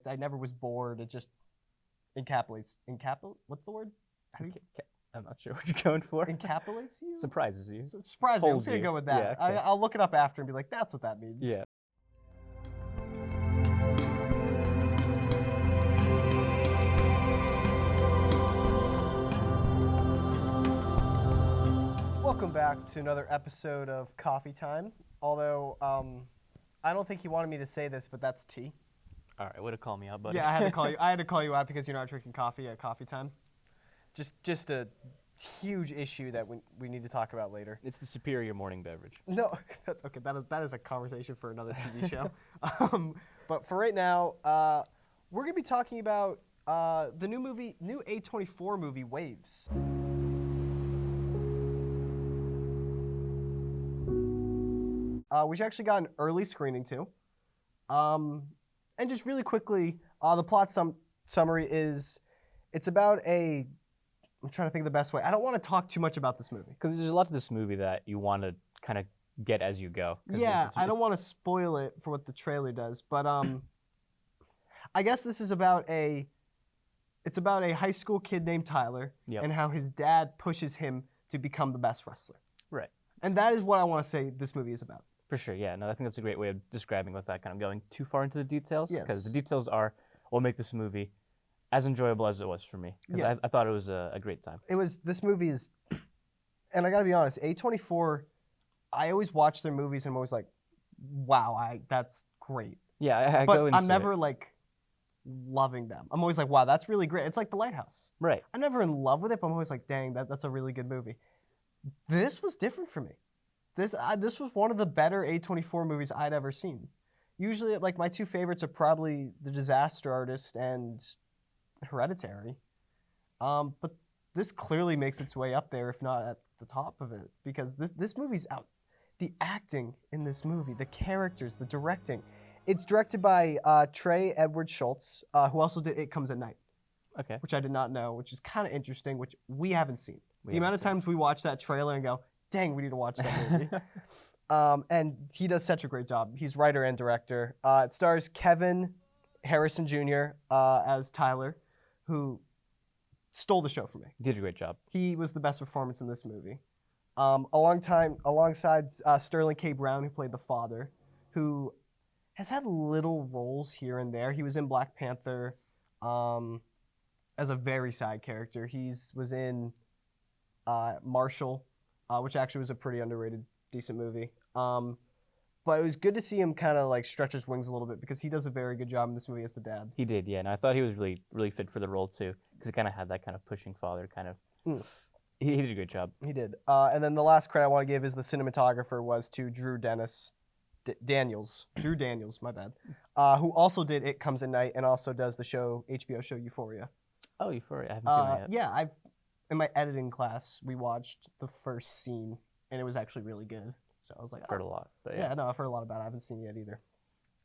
I never was bored. It just encapsulates. What's the word? How do you? I'm not sure what you're going for. Encapsulates you? Surprises you. Surprises you. I'm Holds just gonna you. go with that. Yeah, okay. I'll look it up after and be like, that's what that means. Yeah. Welcome back to another episode of Coffee Time. Although I don't think he wanted me to say this, but that's tea. All right, way to call me out, buddy. Yeah, I had to call you. I had to call you out because you're not drinking coffee at Coffee Time. Just a huge issue that we need to talk about later. It's the superior morning beverage. No, okay, that is a conversation for another TV show. But for right now, we're gonna be talking about the new A24 movie, Waves. Which actually got an early screening too. And just really quickly, the plot summary is, it's about I'm trying to think of the best way. I don't want to talk too much about this movie. Because there's a lot to this movie that you want to kind of get as you go. Yeah, I don't want to spoil it for what the trailer does, but I guess this is about it's about a high school kid named Tyler, Yep. and how his dad pushes him to become the best wrestler. Right. And that is what I want to say this movie is about. For sure, yeah. No, I think that's a great way of describing without kind of going too far into the details. Yes. Because the details are what make this movie as enjoyable as it was for me. Because Yeah. I thought it was a great time. This movie is, and I gotta be honest, A24, I always watch their movies and I'm always like, wow, that's great. Yeah, I But go into I'm never it. like loving them. I'm always like, wow, that's really great. It's like The Lighthouse. Right. I'm never in love with it, but I'm always like, dang, that's a really good movie. This was different for me. This was one of the better A24 movies I'd ever seen. Usually, like, my two favorites are probably The Disaster Artist and Hereditary. But this clearly makes its way up there, if not at the top of it, because this movie's out. The acting in this movie, the characters, the directing. It's directed by Trey Edward Shults, who also did It Comes at Night, Okay. which I did not know, which is kind of interesting, which we haven't seen. We The amount haven't of times we watch that trailer and go, dang, we need to watch that movie. And he does such a great job. He's writer and director. It stars Kelvin Harrison Jr. As Tyler, who stole the show for me. Did a great job. He was the best performance in this movie. Alongside Sterling K. Brown, who played the father, who has had little roles here and there. He was in Black Panther as a very side character. He was in Marshall, which actually was a pretty underrated, decent movie. But it was good to see him kind of like stretch his wings a little bit because he does a very good job in this movie as the dad. He did, yeah. And I thought he was really, really fit for the role too, because he kind of had that kind of pushing father kind of. He did a great job. He did. And then the last credit I want to give is the cinematographer was to Drew Daniels, my bad, who also did It Comes at Night and also does the HBO show Euphoria. Oh, Euphoria. I haven't seen that yet. Yeah, in my editing class, we watched the first scene, and it was actually really good. So I was like, I've heard a lot. But yeah, no, I've heard a lot about it. I haven't seen it yet either.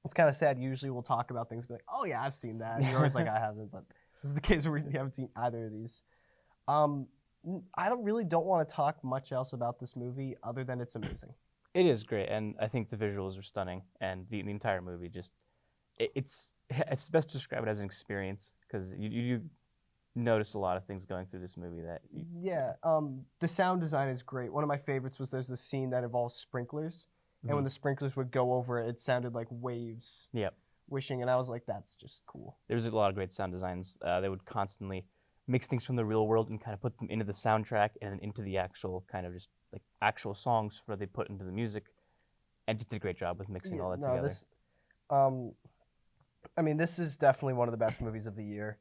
It's kind of sad. Usually we'll talk about things and be like, oh yeah, I've seen that. And you're always like, I haven't, but this is the case where we haven't seen either of these. I don't want to talk much else about this movie other than it's amazing. It is great, and I think the visuals are stunning, and the entire movie just, it's best to describe it as an experience, because you notice a lot of things going through this movie that the sound design is great. One of my favorites was there's this scene that involves sprinklers, and when the sprinklers would go over it, it sounded like waves wishing, and I was like, that's just cool. There was a lot of great sound designs. They would constantly mix things from the real world and kind of put them into the soundtrack and into the actual kind of just like actual songs where they put into the music, and just did a great job with mixing all that together. This is definitely one of the best movies of the year.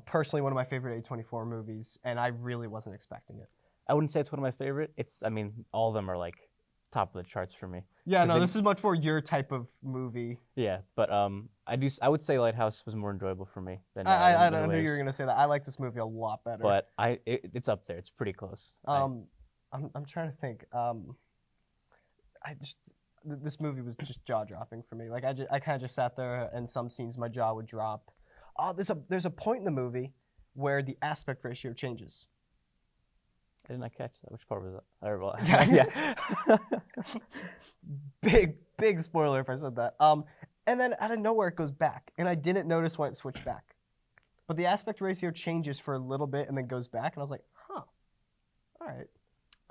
Personally, one of my favorite A24 movies, and I really wasn't expecting it. I wouldn't say it's one of my favorite. All of them are like top of the charts for me. Yeah, no, this is much more your type of movie. Yeah, but I would say Lighthouse was more enjoyable for me than I than knew you Waves. were gonna say that. I like this movie a lot better. But it's up there. It's pretty close. I'm trying to think. This movie was just jaw dropping for me. Like I kind of just sat there, and some scenes my jaw would drop. There's a point in the movie where the aspect ratio changes. I did not catch that. Which part was that? Yeah. Big spoiler if I said that. And then out of nowhere it goes back, and I didn't notice when it switched back. But the aspect ratio changes for a little bit and then goes back, and I was like, huh, all right.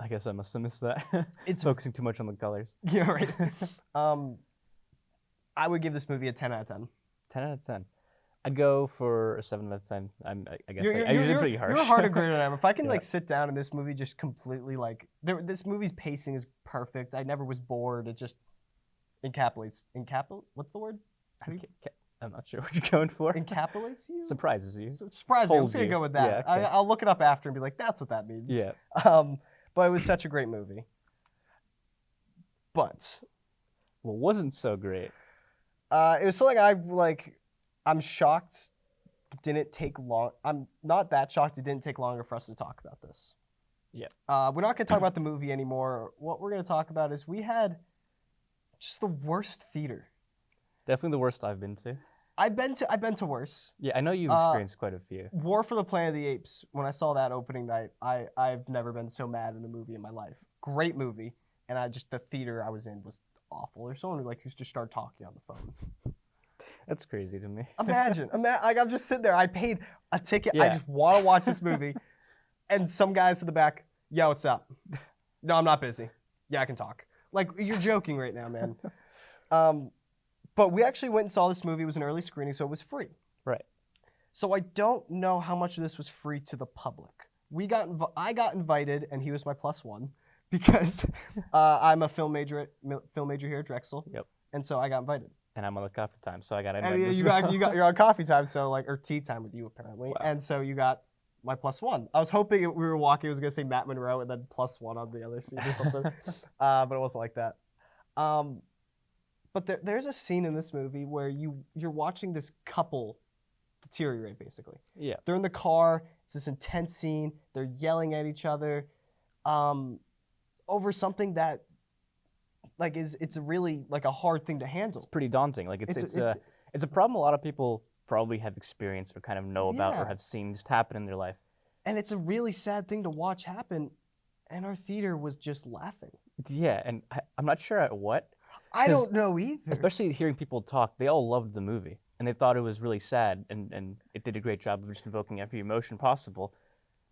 I guess I must have missed that. It's focusing too much on the colors. Yeah, right. I would give this movie a 10 out of 10. 10 out of 10. I'd go for a 7 out of 10. I guess You're I usually pretty harsh. You're harder grader than I am. If I can Yeah. like sit down and this movie just completely like this movie's pacing is perfect. I never was bored. It just encapsulates. What's the word? How do you, I'm not sure what you're going for. encapsulates you? Surprises you. Surprising. I'm Holds just gonna you. go with that. Yeah, okay. I'll look it up after and be like, that's what that means. Yeah. But it was such a great movie. But Well, wasn't so great. it was something I'm shocked it didn't take long. I'm not that shocked it didn't take longer for us to talk about this. Yeah. We're not going to talk about the movie anymore. What we're going to talk about is we had just the worst theater. Definitely the worst I've been to. I've been to worse. Yeah, I know you've experienced quite a few. War for the Planet of the Apes. When I saw that opening night, I've never been so mad in a movie in my life. Great movie, and the theater I was in was awful. There's someone who just started talking on the phone. That's crazy to me. Imagine, like I'm just sitting there. I paid a ticket. I Yeah. just want to watch this movie, and some guys in the back, yo, what's up? No, I'm not busy. Yeah, I can talk. Like you're joking right now, man. But we actually went and saw this movie. It was an early screening, so it was free. Right. So I don't know how much of this was free to the public. I got invited, and he was my plus one because I'm a film major here at Drexel. Yep. And so I got invited. And I'm on the CoffeeTime, so I got And invited. you're on coffee time, so or tea time with you apparently. Wow. And so you got my plus one. I was hoping we were walking. It was gonna say Matt Monroe and then plus one on the other seat or something, but it wasn't like that. But there's a scene in this movie where you're watching this couple deteriorate basically. Yeah. They're in the car. It's this intense scene. They're yelling at each other over something that it's really like a hard thing to handle. It's pretty daunting. Like it's a problem a lot of people probably have experienced or kind of know about or have seen just happen in their life. And it's a really sad thing to watch happen, and our theater was just laughing. Yeah, and I'm not sure at what. I don't know either. Especially hearing people talk, they all loved the movie, and they thought it was really sad, and it did a great job of just invoking every emotion possible,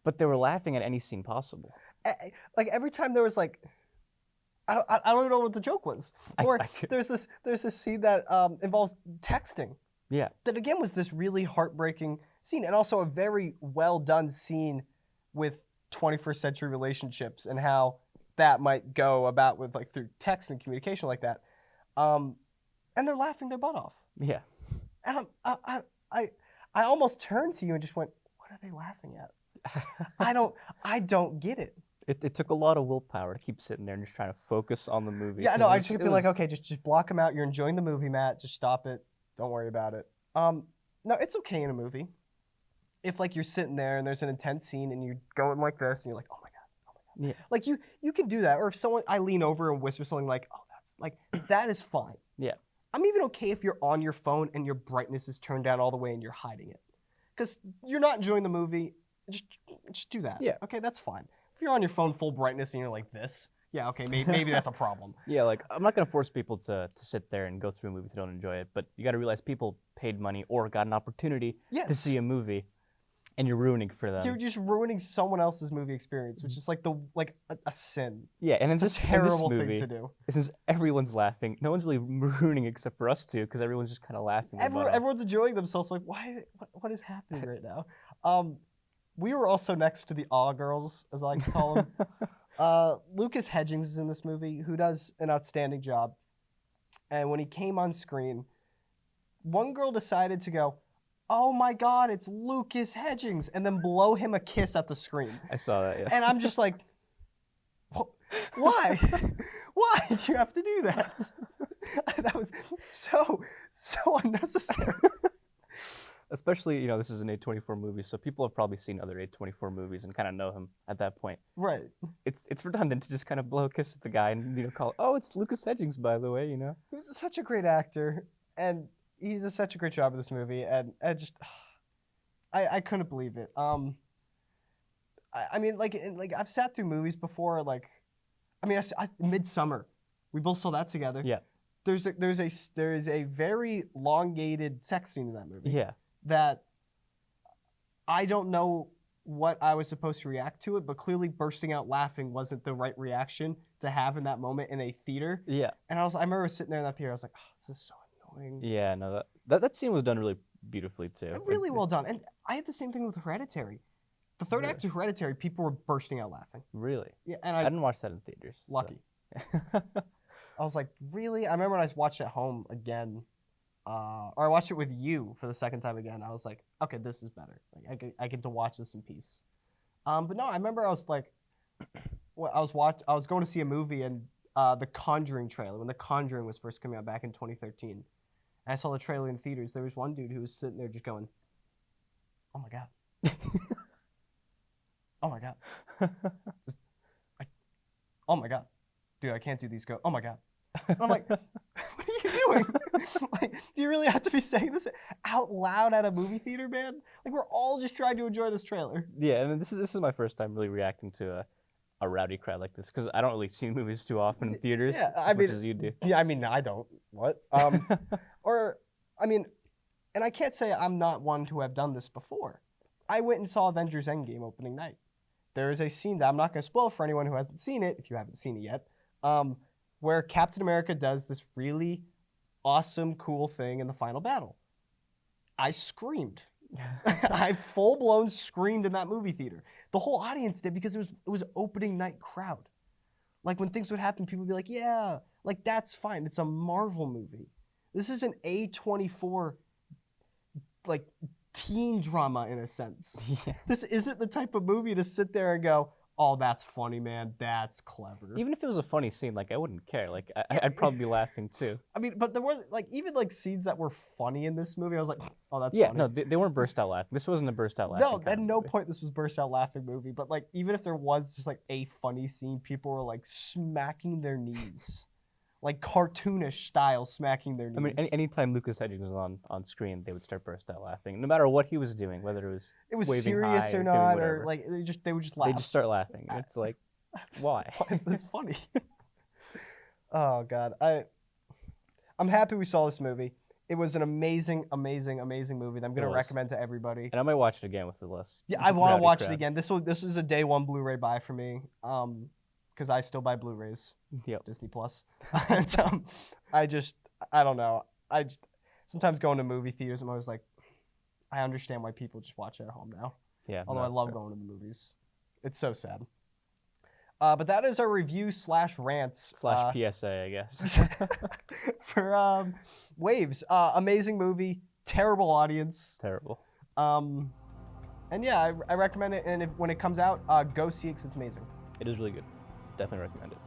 but they were laughing at any scene possible. Like every time there was like, I don't even know what the joke was. Or there's this scene that involves texting. Yeah. That again was this really heartbreaking scene, and also a very well done scene with 21st century relationships and how that might go about with like through text and communication like that. And they're laughing their butt off. Yeah. And I almost turned to you and just went, what are they laughing at? I don't get it. It took a lot of willpower to keep sitting there and just trying to focus on the movie. Yeah, no, I just kept being like, okay, just block them out. You're enjoying the movie, Matt. Just stop it. Don't worry about it. No, it's okay in a movie. If like you're sitting there and there's an intense scene and you're going like this and you're like, oh my God. Yeah. Like you can do that. Or if I lean over and whisper something like, oh, that's like, that is fine. Yeah. I'm even okay if you're on your phone and your brightness is turned down all the way and you're hiding it. Because you're not enjoying the movie, just do that. Yeah. Okay, that's fine. If you're on your phone full brightness and you're like this, yeah, okay, maybe that's a problem. Yeah, like I'm not gonna force people to sit there and go through a movie if they don't enjoy it, but you gotta realize people paid money or got an opportunity to see a movie, and you're ruining for them. You're just ruining someone else's movie experience, which is like a sin. Yeah, and It's a terrible thing to do. Since everyone's laughing, no one's really ruining except for us two, because everyone's just kind of laughing. Everyone's enjoying themselves. Like, what is happening right now? We were also next to the Aw Girls, as I like to call them. Lucas Hedgings is in this movie, who does an outstanding job. And when he came on screen, one girl decided to go, oh my God, it's Lucas Hedgings, and then blow him a kiss at the screen. I saw that, yeah. And I'm just like, why? Why did you have to do that? That was so unnecessary. Especially, this is an A24 movie, so people have probably seen other A24 movies and kind of know him at that point. Right. It's redundant to just kind of blow a kiss at the guy and call, oh, it's Lucas Hedgings, by the way, He was such a great actor, and he does such a great job in this movie, and I couldn't believe it. I mean, like I've sat through movies before, Midsummer. We both saw that together. Yeah. there is a very elongated sex scene in that movie. Yeah. That I don't know what I was supposed to react to it, but clearly bursting out laughing wasn't the right reaction to have in that moment in a theater. Yeah. And I remember sitting there in that theater, I was like, oh, this is so annoying. Yeah, no, that scene was done really beautifully too. Really well done. And I had the same thing with Hereditary. The third act of Hereditary, people were bursting out laughing. Really? Yeah, and I didn't watch that in theaters. Lucky. So. I was like, really? I remember when I watched it at home again, or I watched it with you for the second time again. I was like, okay, this is better. Like I get to watch this in peace. But no, I remember I was like, I was going to see a movie and the Conjuring trailer, when the Conjuring was first coming out back in 2013. And I saw the trailer in theaters. There was one dude who was sitting there just going, oh my God. Oh my God. Oh my God. Dude, I can't do these. Oh my God. And I'm like, what are you doing? Like, do you really have to be saying this out loud at a movie theater, man? Like, we're all just trying to enjoy this trailer. Yeah, and this is my first time really reacting to a rowdy crowd like this, because I don't really see movies too often in theaters, as much as you do. Yeah, I mean, I don't. What? And I can't say I'm not one to have done this before. I went and saw Avengers Endgame opening night. There is a scene that I'm not going to spoil for anyone who hasn't seen it, if you haven't seen it yet, where Captain America does this really awesome, cool thing in the final battle. I screamed. I full-blown screamed in that movie theater. The whole audience did, because it was opening night crowd. Like, when things would happen, people would be like, yeah, like, that's fine. It's a Marvel movie. This is an A24, like, teen drama in a sense. Yeah. This isn't the type of movie to sit there and go, oh, that's funny, man. That's clever. Even if it was a funny scene, like, I wouldn't care. Like, I'd probably be laughing too. I mean, but there were even scenes that were funny in this movie. I was like, oh, that's funny. Yeah, no, they weren't burst out laughing. This wasn't a burst out laughing. No, at no point this was burst out laughing movie. But like, even if there was just like a funny scene, people were like smacking their knees. Like cartoonish style smacking their knees. I mean, anytime Lucas Hedges was on screen, they would start burst out laughing, no matter what he was doing, whether it was waving serious high or doing not, whatever. or like they would just laugh. They just start laughing. It's like, why? Why is this funny? Oh God, I'm happy we saw this movie. It was an amazing, amazing, amazing movie that I'm gonna recommend to everybody. And I might watch it again with the less. Yeah, I want to watch it again. This was a day one Blu-ray buy for me. Because I still buy Blu-rays. Yep. Disney Plus. And I don't know. Sometimes going to movie theaters, I'm always like, I understand why people just watch it at home now. Yeah. Although I love going to the movies. It's so sad. But that is our review / rants. / PSA, I guess. For Waves. Amazing movie. Terrible audience. Terrible. And yeah, I recommend it. And when it comes out, go see it 'cause it's amazing. It is really good. Definitely recommend it.